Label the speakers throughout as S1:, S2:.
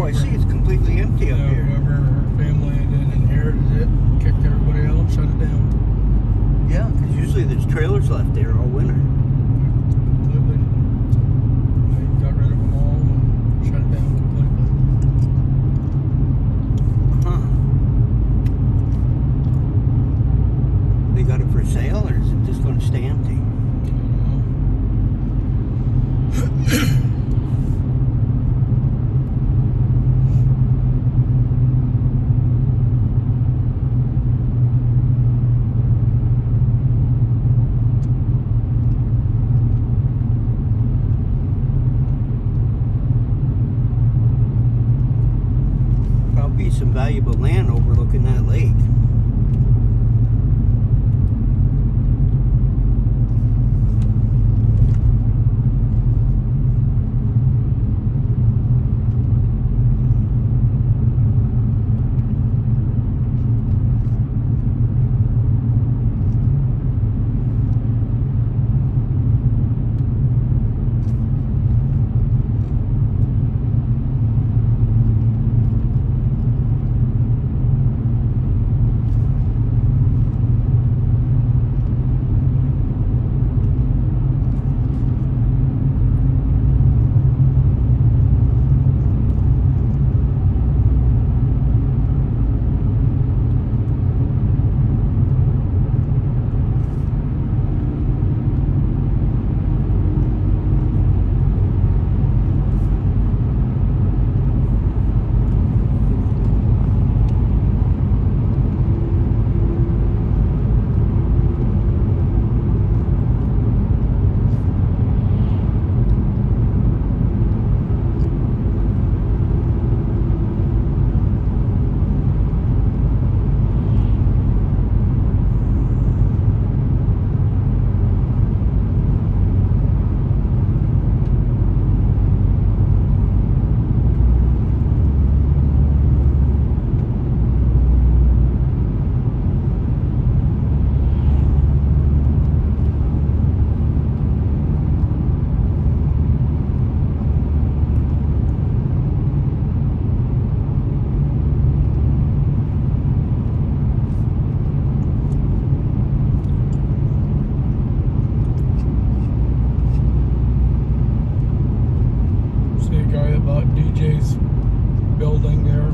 S1: I see it's completely empty up here.
S2: Whoever her family then inherited it, kicked everybody out, shut it down.
S1: Yeah, because usually there's trailers left there all winter.
S2: Completely. They got rid of them all and shut it down completely.
S1: They got it for sale, or is it just going to stay empty? Probably some valuable land overlooking that lake.
S2: DJ's building there.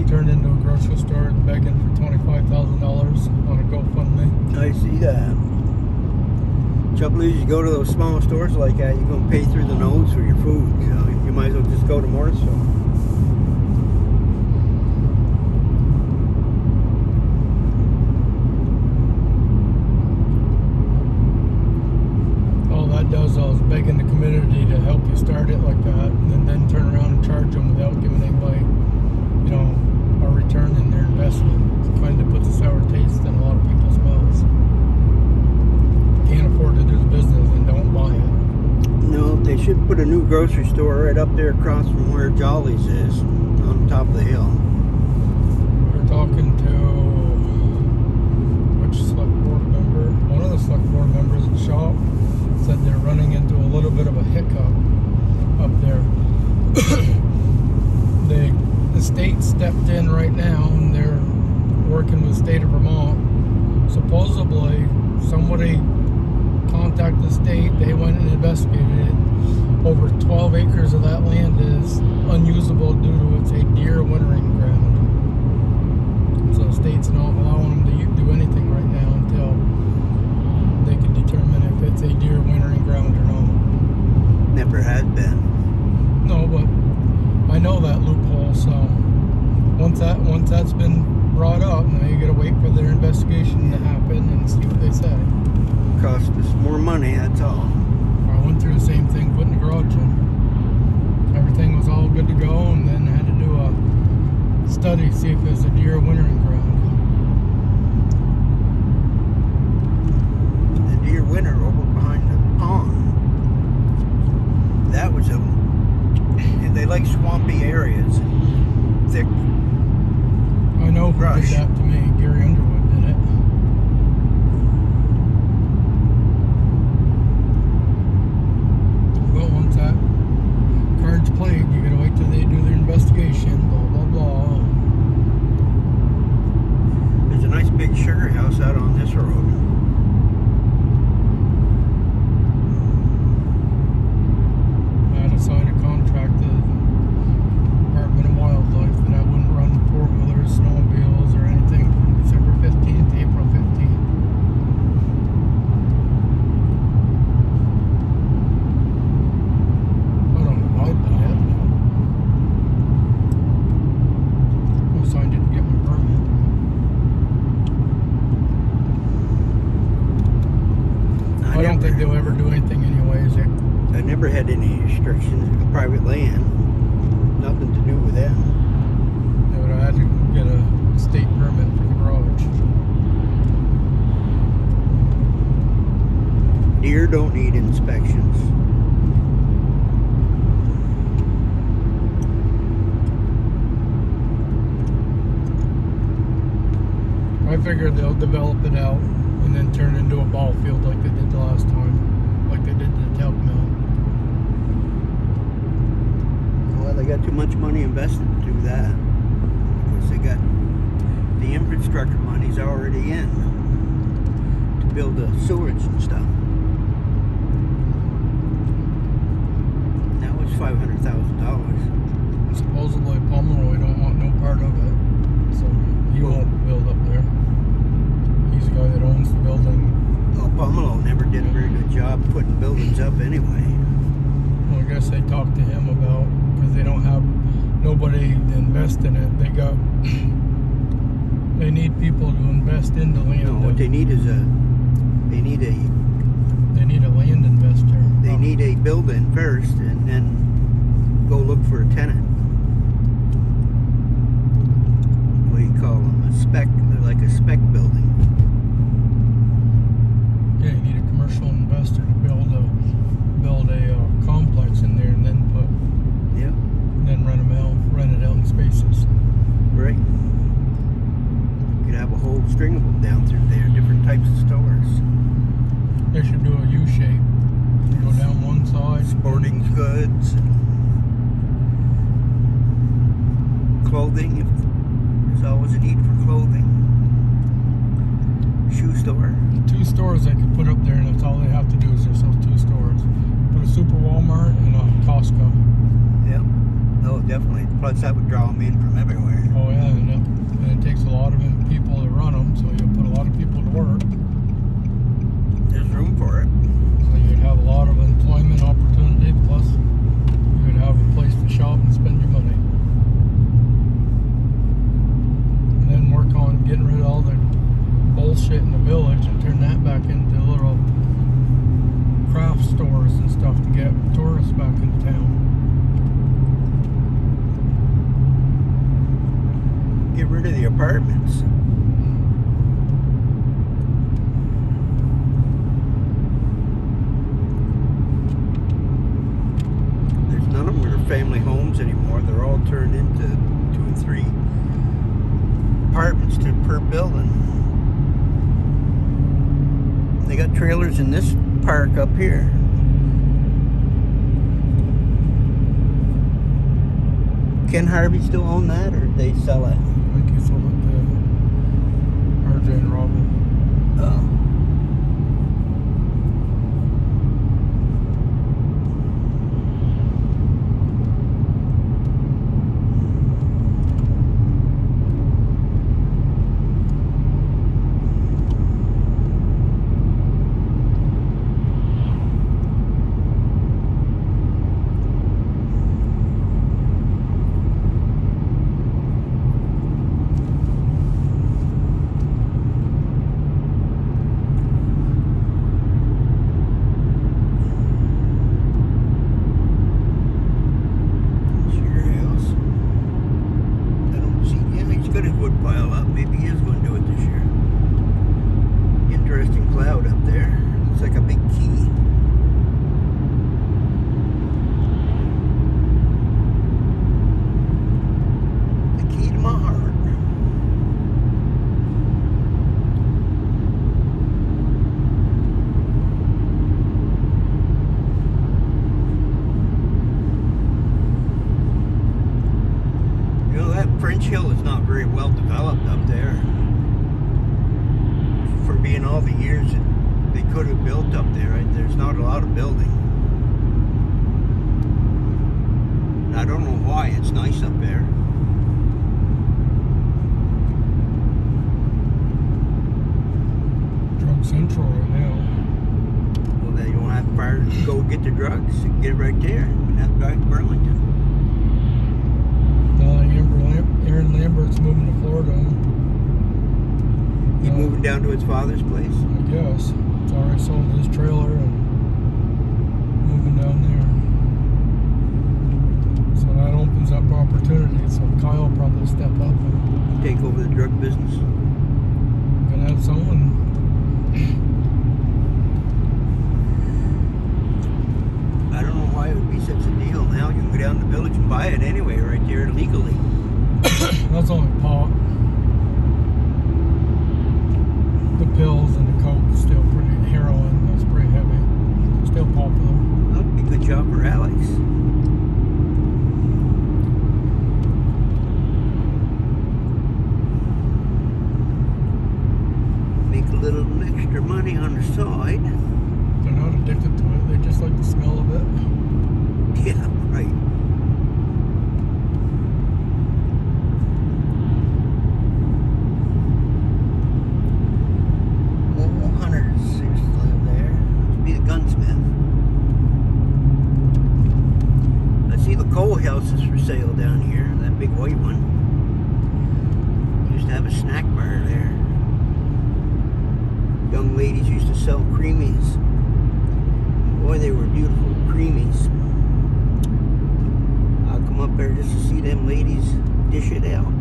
S2: Turned into a grocery store begging for $25,000 on a GoFundMe.
S1: I see that. Trouble is, you go to those small stores like that, you're going to pay through the nose for your food. You know, you might as well just go to Morrisville.
S2: I was begging the community to help you start it like that, and then turn around and charge them without giving anybody, you know, a return in their investment. Kind of puts a sour taste in a lot of people's mouths. Can't afford to do the business and don't buy it.
S1: No, they should put a new grocery store right up there across from where Jolly's is, on top of the hill.
S2: We're talking to which select board member? One of the select board members at the shop said they're running into a little bit of a hiccup up there. The state stepped in right now, and they're working with the state of Vermont. Supposedly, somebody contacted the state. They went and investigated it. Over 12 acres of that land is unusable due to it's a deer wintering ground. So the state's not allowing them to do anything right now until they can determine if it's a deer wintering ground or not.
S1: Never had been.
S2: No, but I know that loophole, so once that's been brought up, now you gotta wait for their investigation to happen and see what they say.
S1: Cost us more money, that's all.
S2: I went through the same thing putting the garage in. Everything was all good to go, and then I had to do a study to see if it was a deer wintering ground.
S1: Deer winter over behind the pond. That was they like swampy areas, thick.
S2: I know who
S1: brush.
S2: did that to me. Gary Underwood did it. Well, once that card's played, you gotta wait till think they'll ever do anything anyways.
S1: I never had any restrictions. Private land, nothing to do with them.
S2: They would have had to get a state permit for the garage.
S1: Deer don't need inspections.
S2: I figured they'll develop it out and then turn it into a ball field like they did the last time, like they did the Talc Mill.
S1: Well, they got too much money invested to do that. Because they got the infrastructure money's already in to build the sewage and stuff. And that was $500,000.
S2: Supposedly Pomeroy don't want no part of it, so he won't build up there. He's the guy that owns the building.
S1: Well, Pomeroy never did a very good job putting buildings up anyway.
S2: Well, I guess they talked to him about, because they don't have nobody to invest in it. They need people to invest in the land.
S1: No, what they need is they need a
S2: land investor.
S1: They need a building first, and then go look for a tenant. What do you call them? A spec, like a spec building.
S2: Yeah, you need a commercial investor to build a complex in there, and then
S1: Yep.
S2: rent it out in spaces.
S1: Right. You could have a whole string of them down through there, different types of stores.
S2: They should do a U shape. You go down one side.
S1: Sporting goods, clothing. If there's always a need for clothing. Shoe store.
S2: 2 stores they could put up there, and that's all they have to do is just those 2 stores. Put a Super Walmart and a Costco.
S1: Yep. Oh, definitely. Plus, that would draw them in from everywhere.
S2: Oh yeah, and it takes a lot of people to run them, so you'll put a lot of people to work.
S1: There's room for it.
S2: So you'd have a lot of employment opportunity, plus you would have a place to shop and spend your money. And then work on getting rid of all the bullshit in the village and turn that back into little craft stores and stuff to get tourists back into town.
S1: Get rid of the apartments. There's none of them that are family homes anymore. They're all turned into 2 and 3 apartments per building. They got trailers in this park up here. Ken Harvey still own that, or did they sell it?
S2: I think you sold it to RJ and Robin.
S1: Oh. French Hill is not very well developed up there. For being all the years that they could have built up there, right? There's not a lot of building. I don't know why. It's nice up there.
S2: Drug Central right now.
S1: Well, they don't have far to go get the drugs. You get it right there. And that's back to Burlington.
S2: Aaron Lambert's moving to Florida.
S1: He's moving down to his father's place.
S2: I guess. He's already sold his trailer and moving down there. So that opens up opportunities. So Kyle will probably step up and
S1: Take over the drug business.
S2: gonna have someone.
S1: I don't know why it would be such a deal now. You can go down to the village and buy it anyway, right there legally.
S2: That's only pot. The pills and the coke is still pretty, heroin, that's pretty heavy. Still popular.
S1: That would be a good job for Alex. Make a little extra money on the side.
S2: They're not addicted to it, they just like the smell of it.
S1: Yeah, right. Oh, Hunters used to live there. Used to be the gunsmith. I see the coal houses for sale down here, that big white one. Used to have a snack bar there. Young ladies used to sell creamies. Boy, they were beautiful creamies. I'll come up there just to see them ladies dish it out.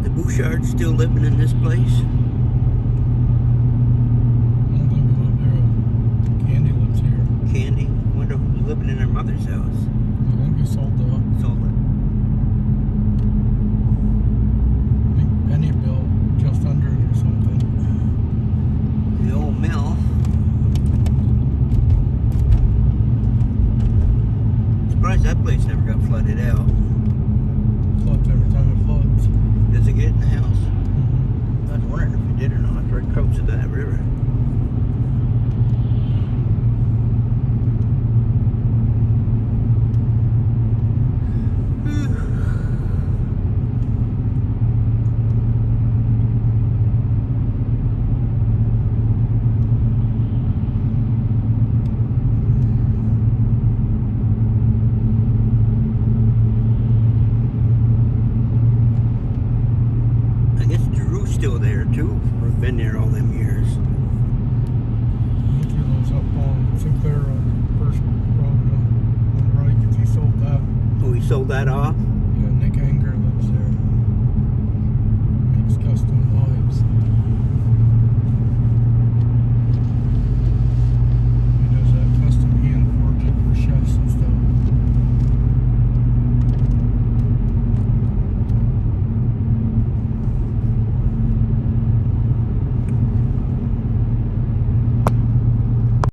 S1: The Bouchards still living in this place?
S2: I don't think we live there. Candy lives here.
S1: Candy? I wonder who's living in her mother's house.
S2: I think we sold that.
S1: Sold it.
S2: I think Penny built just under it or something.
S1: The old mill. Surprised that place never got flooded out.
S2: Floods every time it floods.
S1: Does it get in the house? I was wondering if it did or not. It's right close to that river. I guess Drew's still there too. We've been there all them years.
S2: I think he lives up on Sinclair First Road on the right, 'cause he sold that.
S1: Oh, he sold that off?